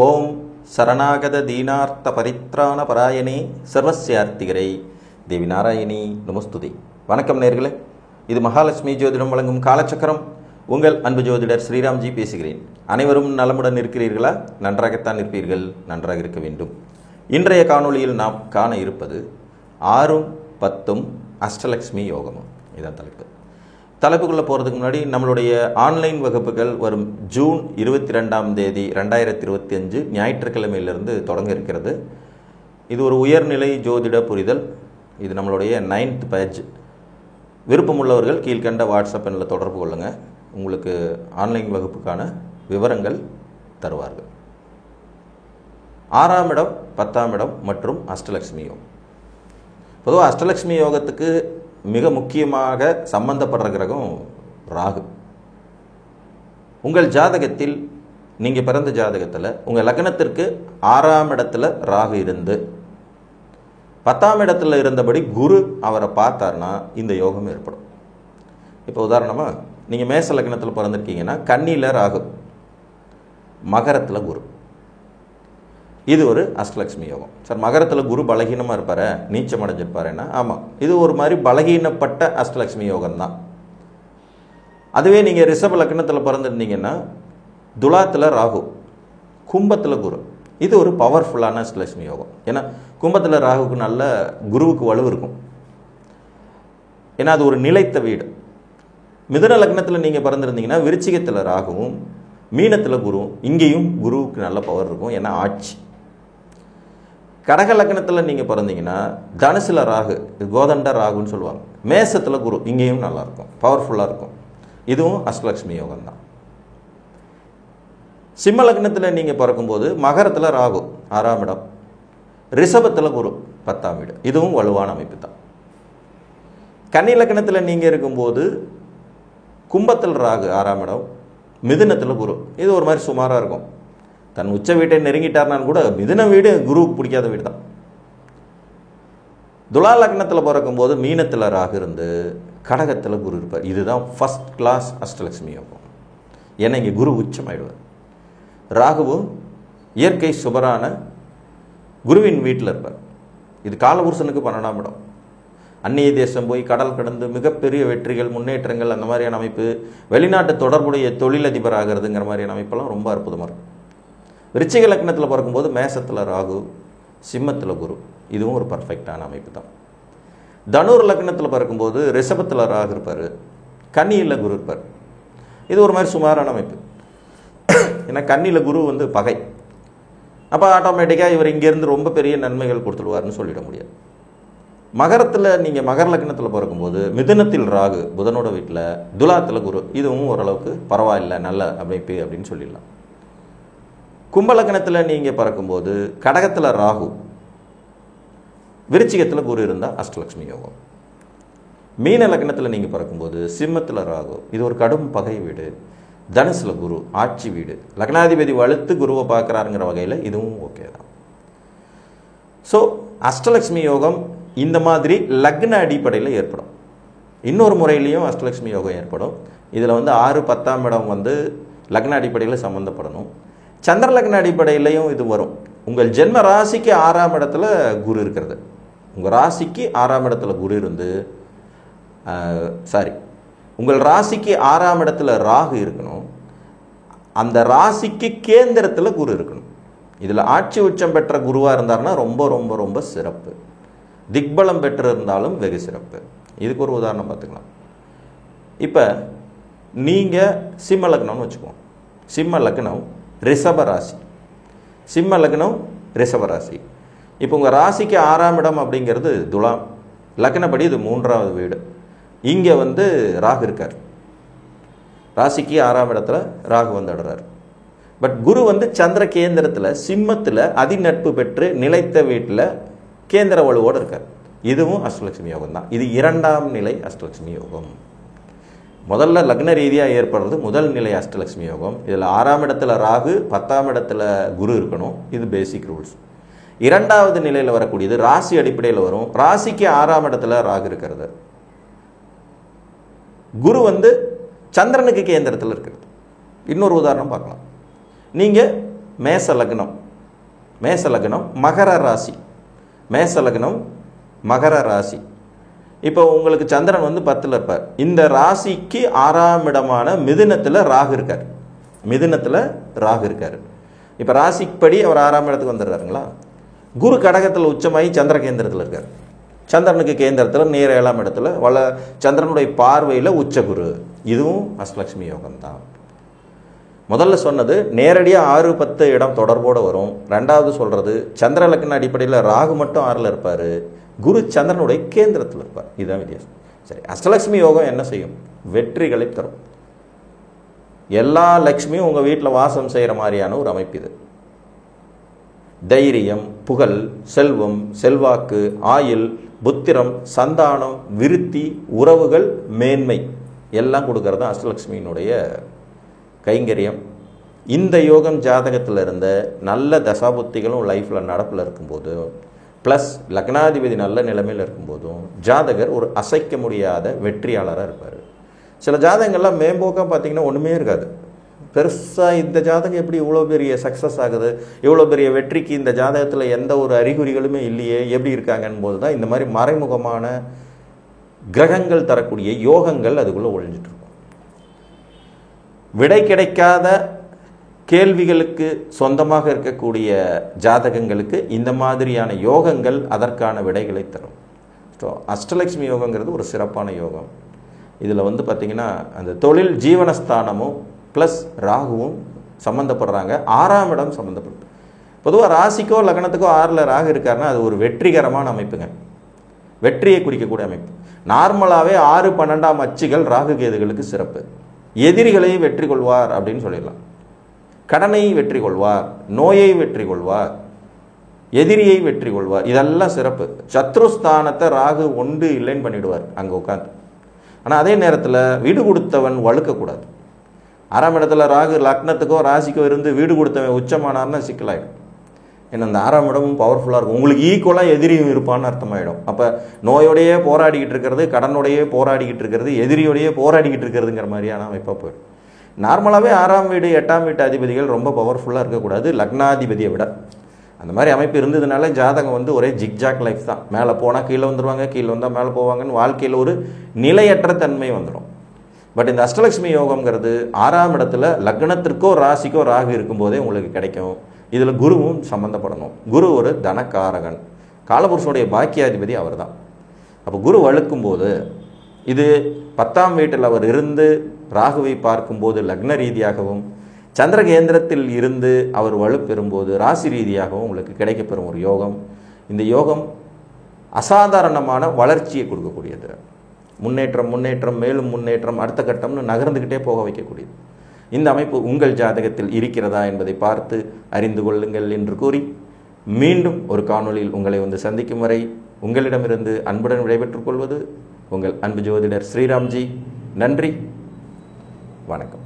ஓம் சரணாகத தீனார்த்த பரித்ராண பராயணே சர்வஸ்யார்த்திகரை தேவி நாராயணி நமஸ்துதி. வணக்கம் நேர்களே, இது மகாலட்சுமி ஜோதிடம் வழங்கும் காலச்சக்கரம். உங்கள் அன்பு ஜோதிடர் ஸ்ரீராம்ஜி பேசுகிறேன். அனைவரும் நலமுடன் இருக்கிறீர்களா? நன்றாகத்தான் இருப்பீர்கள், நன்றாக இருக்க வேண்டும். இன்றைய காணொளியில் நாம் காண இருப்பது 6ம் 10ம் அஷ்டலக்ஷ்மி யோகமும். இதான் தலைப்புக்குள்ளே போகிறதுக்கு முன்னாடி நம்மளுடைய ஆன்லைன் வகுப்புகள் வரும் ஜூன் 22ஆம் தேதி 2025 ஞாயிற்றுக்கிழமையிலிருந்து தொடங்க இருக்கிறது. இது ஒரு உயர்நிலை ஜோதிட புரிதல். இது நம்மளுடைய 9th பேட்ச். விருப்பமுள்ளவர்கள் கீழ்கண்ட வாட்ஸ்அப் எண்ணில் தொடர்பு கொள்ளுங்கள். உங்களுக்கு ஆன்லைன் வகுப்புக்கான விவரங்கள் தருவார்கள். 6ஆம் இடம், 10ஆம் இடம் மற்றும் அஷ்டலக்ஷ்மி யோகம். பொதுவாக அஷ்டலக்ஷ்மி யோகத்துக்கு மிக முக்கியமாக சம்பந்தப்படுற கிரகம் ராகு. உங்கள் ஜாதகத்தில், நீங்கள் பிறந்த ஜாதகத்தில் உங்கள் லக்னத்திற்கு 6ஆம் இடத்துல ராகு இருந்து 10ஆம் இடத்துல இருந்தபடி குரு அவரை பார்த்தார்னா இந்த யோகம் ஏற்படும். இப்போ உதாரணமாக நீங்கள் மேச லக்னத்தில் பிறந்திருக்கீங்கன்னா கன்னியில் ராகு, மகரத்தில் குரு. இது ஒரு அஷ்டலக்ஷ்மி யோகம். சார், மகரத்தில் குரு பலகீனமாக இருப்பார், நீச்சம் அடைஞ்சிருப்பாருன்னா ஆமாம், இது ஒரு மாதிரி பலகீனப்பட்ட அஷ்டலக்ஷ்மி யோகம் தான். அதுவே நீங்கள் ரிஷப லக்னத்தில் பிறந்திருந்தீங்கன்னா துலாத்தில் ராகு, கும்பத்தில் குரு. இது ஒரு பவர்ஃபுல்லான அஷ்டலக்ஷ்மி யோகம். ஏன்னா கும்பத்தில் ராகுக்கு நல்ல குருவுக்கு வலு இருக்கும். ஏன்னா அது ஒரு நிலைத்த வீடு. மிதுன லக்னத்தில் நீங்கள் பிறந்திருந்தீங்கன்னா விருச்சிகத்தில் ராகுவும் மீனத்தில் குருவும். இங்கேயும் குருவுக்கு நல்ல பவர் இருக்கும், ஏன்னா ஆட்சி. கடக லக்னத்தில் நீங்கள் பிறந்தீங்கன்னா தனுசில் ராகு, கோதண்ட ராகுன்னு சொல்லுவாங்க. மேசத்தில் குரு, இங்கேயும் நல்லாயிருக்கும், பவர்ஃபுல்லாக இருக்கும். இதுவும் அஷ்டலக்ஷ்மி யோகம் தான். சிம்ம லக்னத்தில் நீங்கள் பிறக்கும்போது மகரத்தில் ராகு 6ஆம் இடம், ரிஷபத்தில் குரு 10ஆம் வீடு. இதுவும் வலுவான அமைப்பு தான். கன்னி லக்னத்தில் நீங்கள் இருக்கும்போது கும்பத்தில் ராகு 6ஆம் இடம், மிதுனத்தில் குரு. இது ஒரு மாதிரி சுமாராக இருக்கும். தன் உச்ச வீட்டை நெருங்கிட்டார்னாலும் கூட மிதுன வீடு குருவுக்கு பிடிக்காத வீடு தான். துலா லக்னத்தில் பிறக்கும்போது மீனத்தில் ராகு இருந்து கடகத்தில் குரு இருப்பார். இதுதான் ஃபர்ஸ்ட் கிளாஸ் அஷ்டலக்ஷ்மி யோகம். ஏன்னா இங்கே குரு உச்சமாயிடுவார். ராகுவும் இயற்கை சுபரான குருவின் வீட்டில் இருப்பார். இது காலபுருஷனுக்கு 12ஆம் இடம். அந்நிய தேசம் போய் கடல் கடந்து மிகப்பெரிய வெற்றிகள், முன்னேற்றங்கள், அந்த மாதிரியான அமைப்பு, வெளிநாட்டு தொடர்புடைய தொழிலதிபர் ஆகிறதுங்கிற மாதிரியான அமைப்பெல்லாம் ரொம்ப அற்புதமாக இருக்கும். விருச்சிக லக்னத்தில் பிறக்கும்போது மேசத்தில் ராகு, சிம்மத்தில் குரு. இதுவும் ஒரு பர்ஃபெக்டான அமைப்பு தான். தனுர் லக்னத்தில் பிறக்கும்போது ரிஷபத்தில் ராகு இருப்பார், கன்னியில் குரு இருப்பார். இது ஒரு மாதிரி சுமாரான அமைப்பு. ஏன்னா கன்னியில் குரு வந்து பகை. அப்போ ஆட்டோமேட்டிக்காக இவர் இங்கேருந்து ரொம்ப பெரிய நன்மைகள் கொடுத்துடுவார்னு சொல்லிட முடியாது. மகரத்தில் நீங்கள் மகர லக்னத்தில் பிறக்கும்போது மிதுனத்தில் ராகு, புதனோட வீட்டில், துலாத்தில் குரு. இதுவும் ஓரளவுக்கு பரவாயில்லை, நல்ல அமைப்பு அப்படின்னு சொல்லிடலாம். கும்பலக்கணத்தில் நீங்கள் பறக்கும்போது கடகத்தில் ராகு, விருச்சிகத்தில் குரு இருந்தால் அஷ்டலக்ஷ்மி யோகம். மீன லக்னத்தில் நீங்கள் பறக்கும்போது சிம்மத்தில் ராகு, இது ஒரு கடும் பகை வீடு. தனுசில் குரு, ஆட்சி வீடு. லக்னாதிபதி வலுத்து குருவை பார்க்குறாருங்கிற வகையில் இதுவும் ஓகே தான். ஸோ அஷ்டலக்ஷ்மி யோகம் இந்த மாதிரி லக்ன அடிப்படையில் ஏற்படும். இன்னொரு முறையிலையும் அஷ்டலக்ஷ்மி யோகம் ஏற்படும். இதில் வந்து 6, 10ஆம் இடம் வந்து லக்ன அடிப்படையில் சம்மந்தப்படணும். சந்திர லக்ன அடிப்படையிலையும் இது வரும். உங்கள் ஜென்ம ராசிக்கு 6ஆம் இடத்துல குரு இருக்கிறது. உங்கள் ராசிக்கு 6ஆம் இடத்துல குரு இருந்து உங்கள் ராசிக்கு 6ஆம் இடத்துல ராகு இருக்கணும். அந்த ராசிக்கு கேந்திரத்தில் குரு இருக்கணும். இதில் ஆட்சி உச்சம் பெற்ற குருவாக இருந்தார்னா ரொம்ப ரொம்ப ரொம்ப சிறப்பு. திக்பலம் பெற்று இருந்தாலும் வெகு சிறப்பு. இதுக்கு ஒரு உதாரணம் பார்த்துக்கலாம். இப்போ நீங்கள் சிம்ம லக்னம்னு வச்சுக்குவோம். சிம்ம லக்னம் ரிஷபராசி, சிம்ம லக்னம் ரிஷபராசி. இப்போ உங்கள் ராசிக்கு 6ஆம் இடம் அப்படிங்கிறது துலாம் லக்னப்படி இது 3ஆவது வீடு. இங்கே வந்து ராகு இருக்கார். ராசிக்கு 6ஆம் இடத்துல ராகு வந்துடுறார். பட் குரு வந்து சந்திர கேந்திரத்தில் சிம்மத்தில் அதிநட்பு பெற்று நிலைத்த வீட்டில் கேந்திர வலுவோடு இருக்கார். இதுவும் அஷ்டலக்ஷ்மி யோகம் தான். இது 2ஆம் நிலை அஷ்டலக்ஷ்மி யோகம். முதல்ல லக்ன ரீதியாக ஏற்படுறது முதல் நிலை அஷ்டலக்ஷ்மி யோகம். இதில் 6ஆம் இடத்துல ராகு, 10ஆம் இடத்துல குரு இருக்கணும். இது பேசிக் ரூல்ஸ். 2வது நிலையில் வரக்கூடியது ராசி அடிப்படையில் வரும். ராசிக்கு 6ஆம் இடத்துல ராகு இருக்கிறது. குரு வந்து சந்திரனுக்கு கேந்திரத்தில் இருக்கிறது. இன்னொரு உதாரணம் பார்க்கலாம். நீங்கள் மேச லக்னம், மேச லக்னம் மகர ராசி, மேச லக்னம் மகர ராசி. இப்போ உங்களுக்கு சந்திரன் வந்து 10ல் இருப்பார். இந்த ராசிக்கு 6ஆம் இடமான மிதுனத்தில் ராகு இருக்கார், மிதுனத்தில் ராகு இருக்கார். இப்போ ராசிப்படி அவர் 6ஆம் இடத்துக்கு வந்துடுறாருங்களா. குரு கடகத்தில் உச்சமாகி சந்திர கேந்திரத்தில் இருக்கார். சந்திரனுக்கு கேந்திரத்தில் நேர 7ஆம் இடத்துல சந்திரனுடைய பார்வையில் உச்ச குரு. இதுவும் அஷ்டலட்சுமி யோகம் தான். முதல்ல சொன்னது நேரடியாக 6, 10 இடம் தொடர்போடு வரும். ரெண்டாவது சொல்கிறது சந்திர லக்ன அடிப்படையில் ராகு மட்டும் 6ல் இருப்பார், குரு சந்திரனுடைய கேந்திரத்தில் இருப்பார். இதுதான் வித்தியாசம். சரி, அஷ்டலட்சுமி யோகம் என்ன செய்யும்? வெற்றிகளை தரும். எல்லா லக்ஷ்மியும் உங்கள் வீட்டில் வாசம் செய்கிற மாதிரியான ஒரு அமைப்பு இது. தைரியம், புகழ், செல்வம், செல்வாக்கு, ஆயுள், புத்திரம், சந்தானம், விருத்தி, உறவுகள், மேன்மை எல்லாம் கொடுக்கறது தான் அஷ்டலட்சுமியினுடைய கைங்கரியம். இந்த யோகம் ஜாதகத்தில் இருந்த நல்ல தசாபுத்திகளும் லைஃப்பில் நடப்பில் இருக்கும்போது, ப்ளஸ் லக்னாதிபதி நல்ல நிலைமையில் இருக்கும்போதும் ஜாதகர் ஒரு அசைக்க முடியாத வெற்றியாளராக இருப்பார். சில ஜாதகங்கள்லாம் மேம்போக்காக பார்த்திங்கன்னா ஒன்றுமே இருக்காது. பெருசாக இந்த ஜாதகம் எப்படி இவ்வளோ பெரிய சக்ஸஸ் ஆகுது, இவ்வளோ பெரிய வெற்றிக்கு இந்த ஜாதகத்தில் எந்த ஒரு அறிகுறிகளுமே இல்லையே, எப்படி இருக்காங்கன்னு போது தான் இந்த மாதிரி மறைமுகமான கிரகங்கள் தரக்கூடிய யோகங்கள் அதுக்குள்ளே ஒழிஞ்சிட்ருக்கும். விடை கிடைக்காத கேள்விகளுக்கு சொந்தமாக இருக்கக்கூடிய ஜாதகங்களுக்கு இந்த மாதிரியான யோகங்கள் அதற்கான விடைகளை தரும். ஸோ அஷ்டலட்சுமி யோகங்கிறது ஒரு சிறப்பான யோகம். இதில் வந்து பார்த்திங்கன்னா அந்த தொழில் ஜீவனஸ்தானமும் ப்ளஸ் ராகுவும் சம்மந்தப்படுறாங்க. 6ஆம் இடம் சம்மந்தப்படுது. பொதுவாக ராசிக்கோ லக்னத்துக்கோ 6ல் ராகு இருக்காருன்னா அது ஒரு வெற்றிகரமான அமைப்புங்க, வெற்றியை குறிக்கக்கூடிய அமைப்பு. நார்மலாகவே 6, 12ஆம் அச்சுகள் ராகு கேதுகளுக்கு சிறப்பு. எதிரிகளை வெற்றி கொள்வார் அப்படின்னு சொல்லிடலாம். கடனை வெற்றி கொள்வார், நோயை வெற்றி கொள்வார், எதிரியை வெற்றி கொள்வார், இதெல்லாம் சிறப்பு. சத்ருஸ்தானத்தை ராகு ஒன்று இல்லைன்னு பண்ணிவிடுவார் அங்கே உட்காந்து. ஆனால் அதே நேரத்தில் வீடு கொடுத்தவன் வழுக்கக்கூடாது. 6ஆம் இடத்துல ராகு லக்னத்துக்கோ ராசிக்கோ இருந்து வீடு கொடுத்தவன் உச்சமானார்னா சிக்கலாயிடும். ஏன்னா அந்த 6ஆம் இடமும் பவர்ஃபுல்லாக இருக்கும். உங்களுக்கு ஈக்குவலாக எதிரியும் இருப்பான்னு அர்த்தமாயிடும். அப்போ நோயோடையே போராடிக்கிட்டு இருக்கிறது, கடனோடையே போராடிக்கிட்டு இருக்கிறது, எதிரியோடையே போராடிக்கிட்டு இருக்கிறதுங்கிற மாதிரியான அமைப்பாக போயிடும். நார்மலாகவே 6ஆம் வீடு 8ஆம் வீட்டு அதிபதிகள் ரொம்ப பவர்ஃபுல்லாக இருக்கக்கூடாது லக்னாதிபதியை விட. அந்த மாதிரி அமைப்பு இருந்ததுனால ஜாதகம் வந்து ஒரே ஜிக்ஜாக் லைஃப் தான். மேலே போனால் கீழே வந்துடுவாங்க, கீழே வந்தால் மேலே போவாங்கன்னு வாழ்க்கையில் ஒரு நிலையற்ற தன்மை வந்துடும். பட் இந்த அஷ்டலட்சுமி யோகம்ங்கிறது 6ஆம் இடத்துல லக்னத்திற்கோ ராசிக்கோ ராகு இருக்கும்போதே உங்களுக்கு கிடைக்கும். இதில் குருவும் சம்மந்தப்படணும். குரு ஒரு தனக்காரகன், காலபுருஷனுடைய பாக்கியாதிபதி அவர் தான். அப்போ குரு வழுக்கும்போது இது 10ஆம் வீட்டில் அவர் இருந்து ராகுவை பார்க்கும்போது லக்ன ரீதியாகவும், சந்திர கேந்திரத்தில் இருந்து அவர் வலுப்பெறும்போது ராசி ரீதியாகவும் உங்களுக்கு கிடைக்கப்பெறும் ஒரு யோகம். இந்த யோகம் அசாதாரணமான வளர்ச்சியை கொடுக்கக்கூடியது. முன்னேற்றம் முன்னேற்றம் மேலும் முன்னேற்றம் அடுத்த கட்டம்னு நகர்ந்துக்கிட்டே போக வைக்கக்கூடியது. இந்த அமைப்பு உங்கள் ஜாதகத்தில் இருக்கிறதா என்பதை பார்த்து அறிந்து கொள்ளுங்கள் என்று கூறி மீண்டும் ஒரு காணொளியில் உங்களை வந்து சந்திக்கும் வரை உங்களிடமிருந்து அன்புடன் விடைபெற்றுக் கொள்வது உங்கள் அன்பு ஜோதிடர் ஸ்ரீராம்ஜி. நன்றி, வணக்கம்.